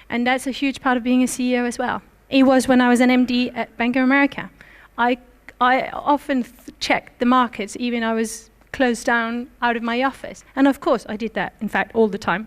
And that's a huge part of being a CEO as well. It was when I was an MD at Bank of America. I often checked the markets, even I was closed down out of my office. And of course, I did that, in fact, all the time.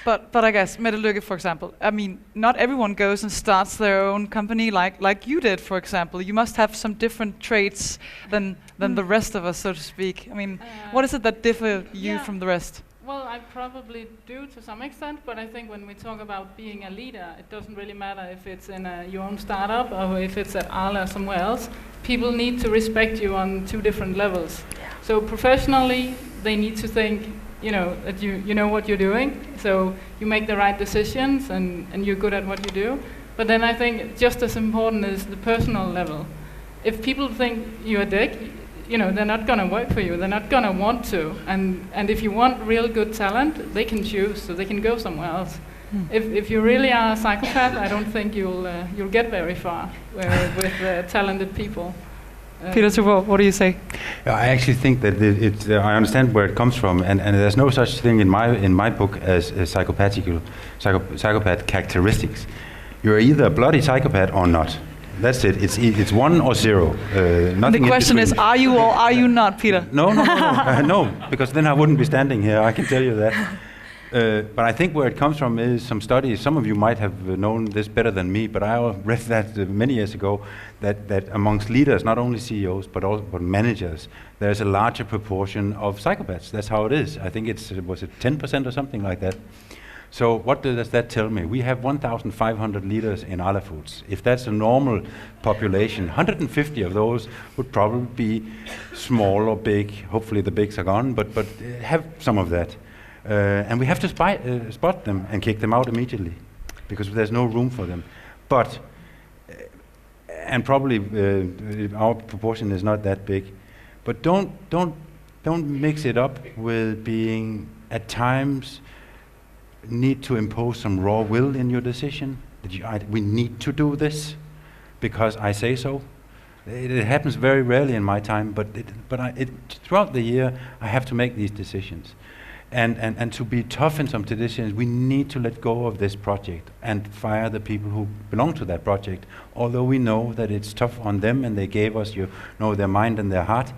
But I guess, Mette, Lykke, for example, I mean, not everyone goes and starts their own company like you did, for example. You must have some different traits than the rest of us, so to speak. I mean, what is it that differ you from the rest? Well, I probably do to some extent, but I think when we talk about being a leader, it doesn't really matter if it's in your own startup or if it's at Arla or somewhere else. People need to respect you on two different levels. Yeah. So professionally, they need to think, that you know what you're doing, so you make the right decisions and you're good at what you do. But then I think just as important is the personal level. If people think you're a dick, they're not going to work for you. They're not going to want to. And if you want real good talent, they can choose, so they can go somewhere else. If you really are a psychopath, I don't think you'll get very far with talented people. Peder, Tuborgh, what do you say? I actually think that I understand where it comes from, and there's no such thing in my book as psychopath characteristics. You're either a bloody psychopath or not. That's it. It's 1 or 0. Nothing. The question is, are you or are you not, Peder? No, no, because then I wouldn't be standing here. I can tell you that. But I think where it comes from is some studies. Some of you might have known this better than me, but I read that many years ago, that amongst leaders, not only CEOs, but managers, there's a larger proportion of psychopaths. That's how it is. I think was it 10% or something like that? So what does that tell me? We have 1,500 leaders in Arla Foods. If that's a normal population, 150 of those would probably be small or big. Hopefully the bigs are gone, but have some of that. And we have to spot them and kick them out immediately, because there's no room for them. But, and probably our proportion is not that big, but don't mix it up with being at times need to impose some raw will in your decision. That we need to do this because I say so. It happens very rarely in my time, but throughout the year I have to make these decisions. And to be tough in some decisions, we need to let go of this project and fire the people who belong to that project, although we know that it's tough on them and they gave us their mind and their heart.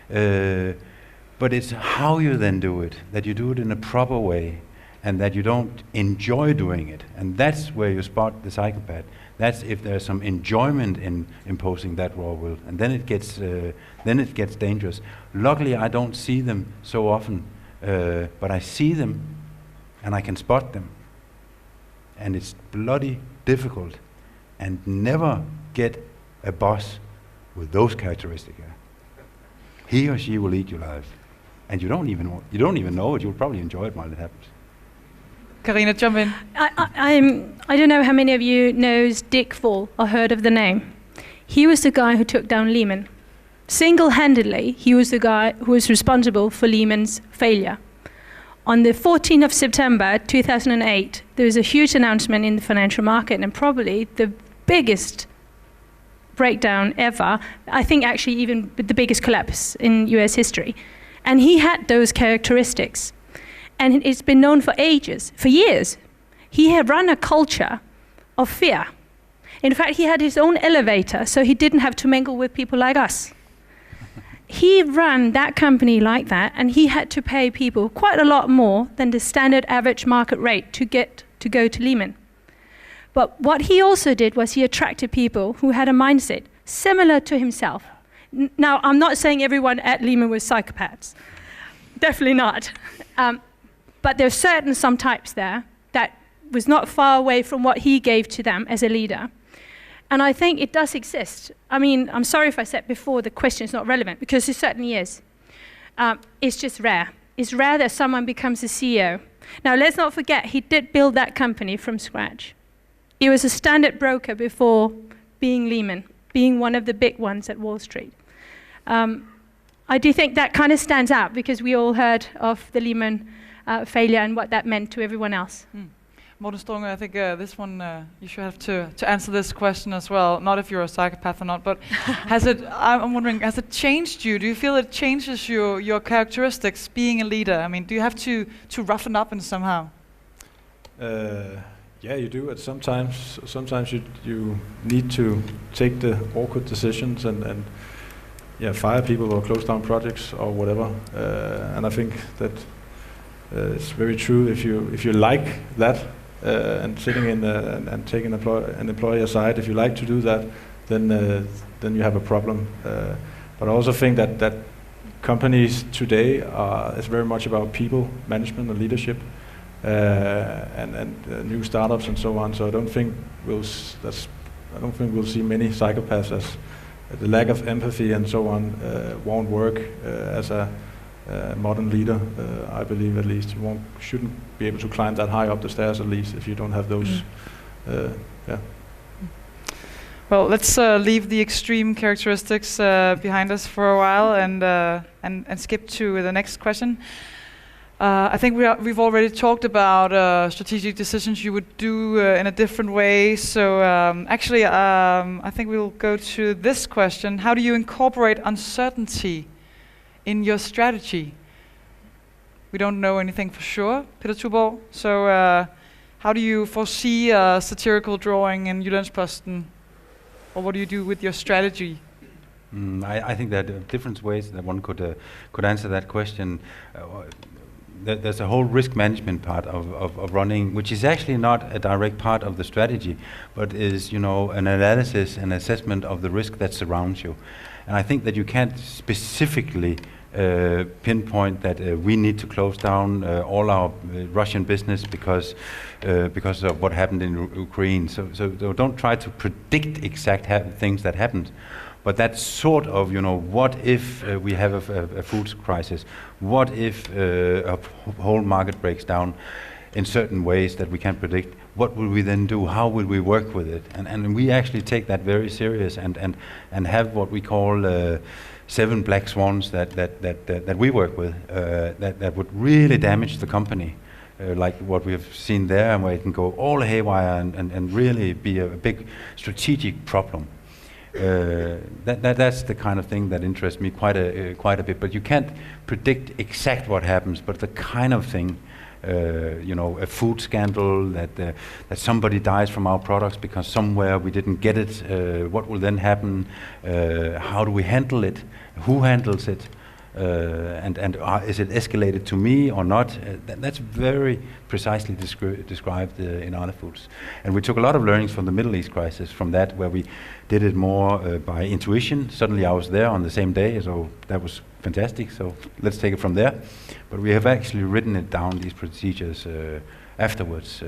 But it's how you then do it, that you do it in a proper way and that you don't enjoy doing it. And that's where you spot the psychopath. That's if there's some enjoyment in imposing that raw will. And then it gets dangerous. Luckily, I don't see them so often. But I see them and I can spot them, and it's bloody difficult, and never get a boss with those characteristics. He or she will eat you alive, and you don't even know it. You'll probably enjoy it while it happens. Karina, jump in. I don't know how many of you knows Dick Fall or heard of the name. He was the guy who took down Lehman. Single-handedly, he was the guy who was responsible for Lehman's failure. On the 14th of September 2008, there was a huge announcement in the financial market, and probably the biggest breakdown ever. I think actually even the biggest collapse in US history. And he had those characteristics. And it's been known for ages, for years. He had run a culture of fear. In fact, he had his own elevator, so he didn't have to mingle with people like us. He ran that company like that, and he had to pay people quite a lot more than the standard average market rate to go to Lehman. But what he also did was he attracted people who had a mindset similar to himself. Now, I'm not saying everyone at Lehman was psychopaths. Definitely not. But there's some types there that was not far away from what he gave to them as a leader. And I think it does exist. I mean, I'm sorry if I said before the question is not relevant, because it certainly is. It's just rare. it's rare that someone becomes a CEO. Now, let's not forget, he did build that company from scratch. He was a standard broker before being Lehman, being one of the big ones at Wall Street. I do think that kind of stands out because we all heard of the Lehman failure and what that meant to everyone else. Morten Strunge, I think this one, you should have to answer this question as well. Not if you're a psychopath or not, but I'm wondering, has it changed you? Do you feel it changes your characteristics being a leader? I mean, do you have to roughen up in somehow? Yeah, you do. Sometimes you need to take the awkward decisions and fire people or close down projects or whatever. And I think that it's very true. If you like that and sitting in and taking an employee aside, if you like to do that, then you have a problem. But I also think that companies today is very much about people management and leadership. And new startups and so on. So I don't think we'll see many psychopaths, as the lack of empathy and so on won't work as a modern leader. I believe, at least you shouldn't be able to climb that high up the stairs, at least if you don't have those. Well, let's leave the extreme characteristics behind us for a while and skip to the next question. I think we've already talked about strategic decisions you would do in a different way. So actually, I think we'll go to this question. How do you incorporate uncertainty in your strategy? We don't know anything for sure, Peder Tuborgh. So how do you foresee a satirical drawing in Jyllandsposten? Or what do you do with your strategy? I think there are different ways that one could answer that question. There's a whole risk management part of running, which is actually not a direct part of the strategy, but is an analysis and assessment of the risk that surrounds you. And I think that you can't specifically pinpoint that we need to close down all our Russian business because of what happened in Ukraine. So don't try to predict exact things that happened. But that's sort of, what if we have a food crisis? What if a whole market breaks down in certain ways that we can't predict? What will we then do? How will we work with it? And we actually take that very serious and have what we call 7 black swans that we work with that would really damage the company, like what we have seen there, and where it can go all haywire and really be a big strategic problem. That's the kind of thing that interests me quite a bit. But you can't predict exact what happens, but the kind of thing, a food scandal, that somebody dies from our products because somewhere we didn't get it. What will then happen? How do we handle it? Who handles it? And is it escalated to me or not? That's very precisely described in Arla Foods. And we took a lot of learnings from the Middle East crisis, from that, where we did it more by intuition. Suddenly I was there on the same day, so that was fantastic. So let's take it from there. But we have actually written it down, these procedures, afterwards,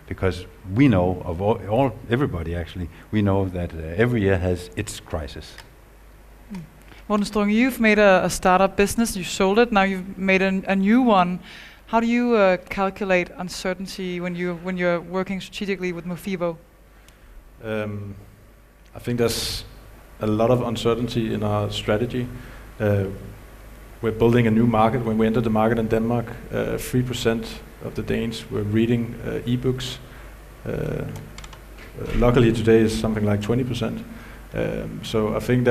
because we know of everybody actually, we know that every year has its crisis. Morten Strunge, you've made a startup business, you sold it, now you've made a new one. How do you calculate uncertainty when you're working strategically with Mofibo? I think there's a lot of uncertainty in our strategy. We're building a new market. When we entered the market in Denmark, 3% of the Danes were reading e-books. Luckily today is something like 20%. So I think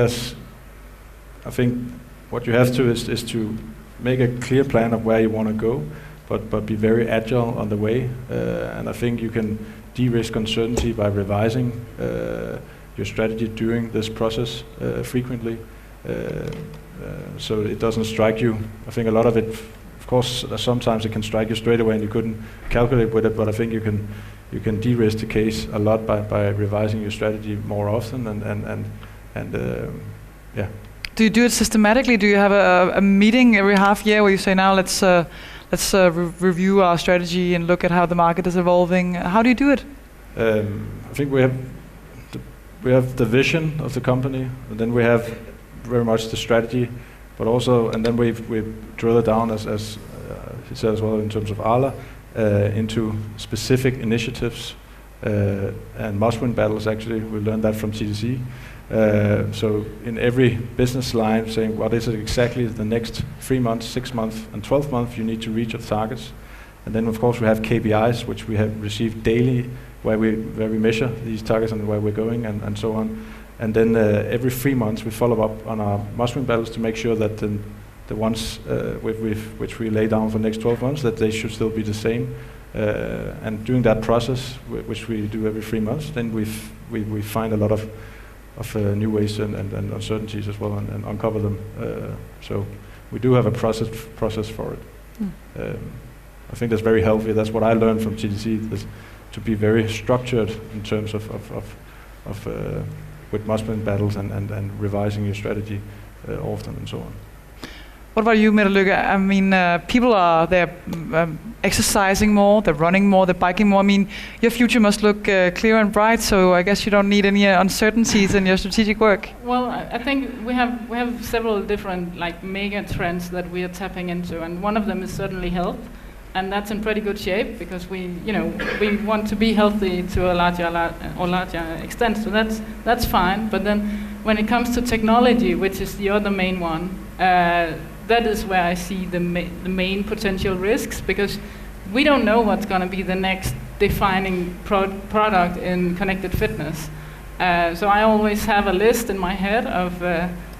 what you have to is to make a clear plan of where you want to go, but be very agile on the way. And I think you can de-risk uncertainty by revising your strategy during this process frequently, so it doesn't strike you. I think a lot of it, of course, sometimes it can strike you straight away and you couldn't calculate with it, but I think you can de-risk the case a lot by revising your strategy more often and yeah. Do you do it systematically? Do you have a meeting every half year where you say, now let's review our strategy and look at how the market is evolving? How do you do it? I think we have the vision of the company, and then we have very much the strategy but also, and then we've drilled it down as he said as well in terms of Arla, into specific initiatives and must-win battles. Actually, we learned that from TDC. So in every business line, saying what is it exactly the next 3 months, 6 months, and 12 months you need to reach your targets. And then of course we have KPIs, which we have received daily, where we measure these targets and where we're going and so on. And then every 3 months we follow up on our must-win battles to make sure that the ones which we lay down for the next 12 months, that they should still be the same. And during that process, which we do every 3 months, then we find a lot of new ways and uncertainties as well, and uncover them. So we do have a process for it. I think that's very healthy. That's what I learned from TDC, to be very structured in terms of with must-win battles and revising your strategy often and so on. What about you, Mette? I mean, people they're exercising more, they're running more, they're biking more. I mean, your future must look clear and bright, so I guess you don't need any uncertainties in your strategic work. Well, I think we have several different like mega trends that we are tapping into, and one of them is certainly health, and that's in pretty good shape because we want to be healthy to a larger extent, so that's fine. But then when it comes to technology, which is the other main one, that is where I see the main potential risks, because we don't know what's going to be the next defining product in connected fitness. So I always have a list in my head of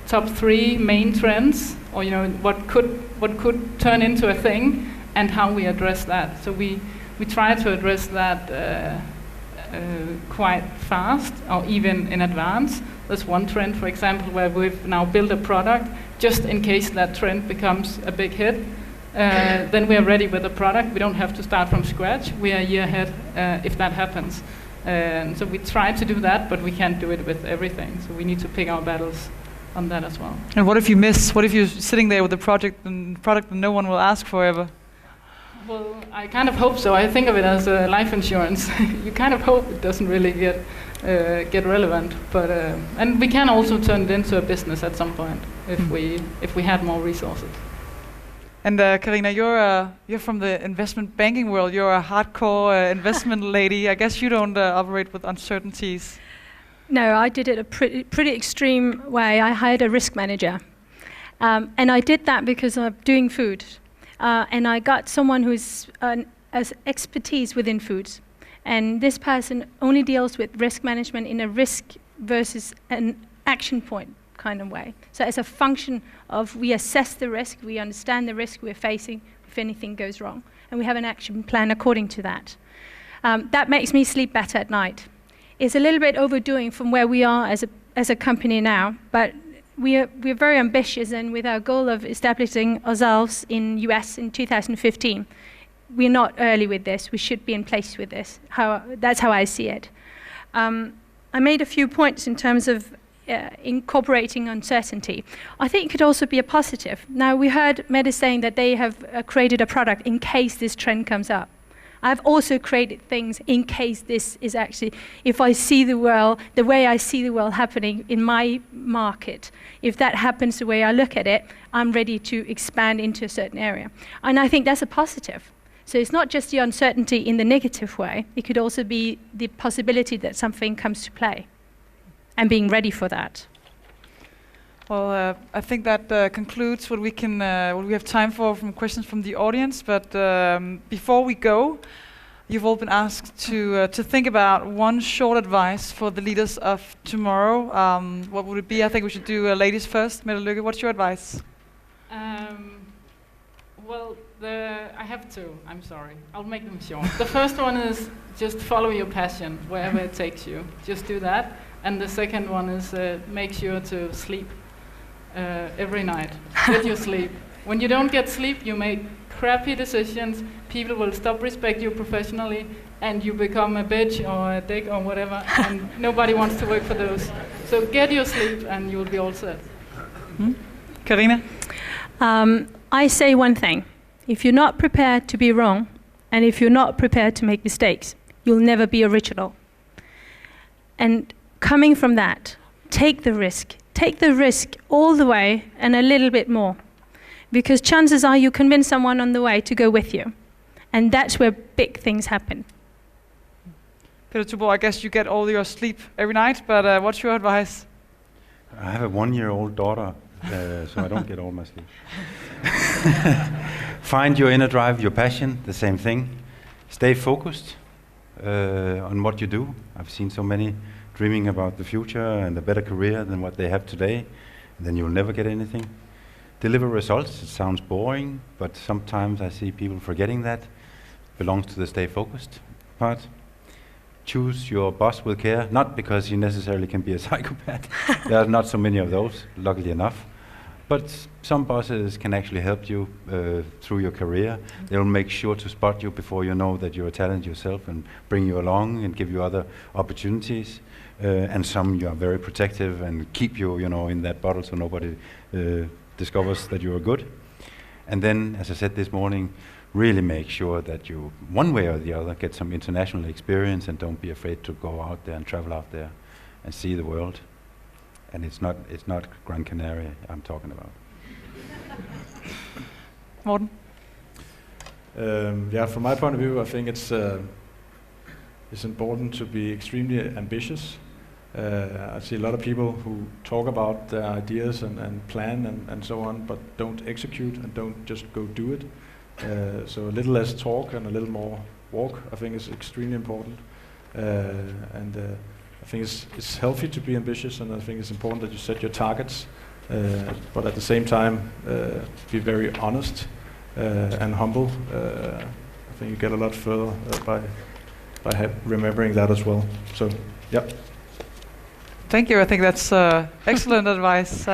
top 3 main trends, or what could turn into a thing, and how we address that. So we try to address that quite fast, or even in advance. That's one trend, for example, where we've now built a product just in case that trend becomes a big hit. Then we are ready with the product. We don't have to start from scratch. We are a year ahead if that happens. So we try to do that, but we can't do it with everything. So we need to pick our battles on that as well. And what if you miss? What if you're sitting there with a product that no one will ask for ever? Well, I kind of hope so. I think of it as life insurance. You kind of hope it doesn't really get relevant, but and we can also turn it into a business at some point if we had more resources. And Karina, you're from the investment banking world. You're a hardcore investment lady. I guess you don't operate with uncertainties. No, I did it a pretty extreme way. I hired a risk manager, and I did that because I'm doing food. And I got someone who's has expertise within foods. And this person only deals with risk management in a risk versus an action point kind of way. So as a function of we assess the risk, we understand the risk we're facing if anything goes wrong. And we have an action plan according to that. That makes me sleep better at night. It's a little bit overdoing from where we are as a company now, but we're very ambitious, and with our goal of establishing ourselves in US in 2015, we're not early with this. We should be in place with this. That's how I see it. I made a few points in terms of incorporating uncertainty. I think it could also be a positive. Now, we heard Mette saying that they have created a product in case this trend comes up. I've also created things in case this is actually, if I see the world, the way I see the world happening in my market, if that happens the way I look at it, I'm ready to expand into a certain area. And I think that's a positive. So it's not just the uncertainty in the negative way, it could also be the possibility that something comes to play, and being ready for that. Well, I think that concludes what we have time for from questions from the audience. But before we go, you've all been asked to think about one short advice for the leaders of tomorrow. What would it be? I think we should do ladies first. Mette, Lykke, what's your advice? Well, I have two. I'm sorry. I'll make them short. The first one is just follow your passion wherever it takes you. Just do that. And the second one is make sure to sleep. Every night. Get your sleep. When you don't get sleep, you make crappy decisions, people will stop respect you professionally, and you become a bitch or a dick or whatever, and nobody wants to work for those. So get your sleep and you'll be all set. Karina? I say one thing. If you're not prepared to be wrong, and if you're not prepared to make mistakes, you'll never be original. And coming from that, take the risk, take the risk all the way and a little bit more. Because chances are you convince someone on the way to go with you. And that's where big things happen. Peder Tuborgh, I guess you get all your sleep every night, but what's your advice? I have a 1-year-old daughter, so I don't get all my sleep. Find your inner drive, your passion, the same thing. Stay focused on what you do. I've seen so many dreaming about the future and a better career than what they have today, and then you'll never get anything. Deliver results, it sounds boring, but sometimes I see people forgetting that. Belongs to the stay focused part. Choose your boss with care, not because you necessarily can be a psychopath. There are not so many of those, luckily enough. But some bosses can actually help you through your career. They'll make sure to spot you before you know that you're a talent yourself and bring you along and give you other opportunities. And some you are very protective and keep you, in that bottle so nobody discovers that you are good. And then, as I said this morning, really make sure that you, one way or the other, get some international experience and don't be afraid to go out there and travel out there and see the world. And it's not Gran Canaria I'm talking about. Morten? From my point of view, I think it's important to be extremely ambitious. I see a lot of people who talk about their ideas and plan and so on, but don't execute and don't just go do it. So a little less talk and a little more walk, I think, is extremely important. I think it's healthy to be ambitious, and I think it's important that you set your targets, but at the same time be very honest and humble. I think you get a lot further by remembering that as well. So, yeah. Thank you. I think that's excellent advice.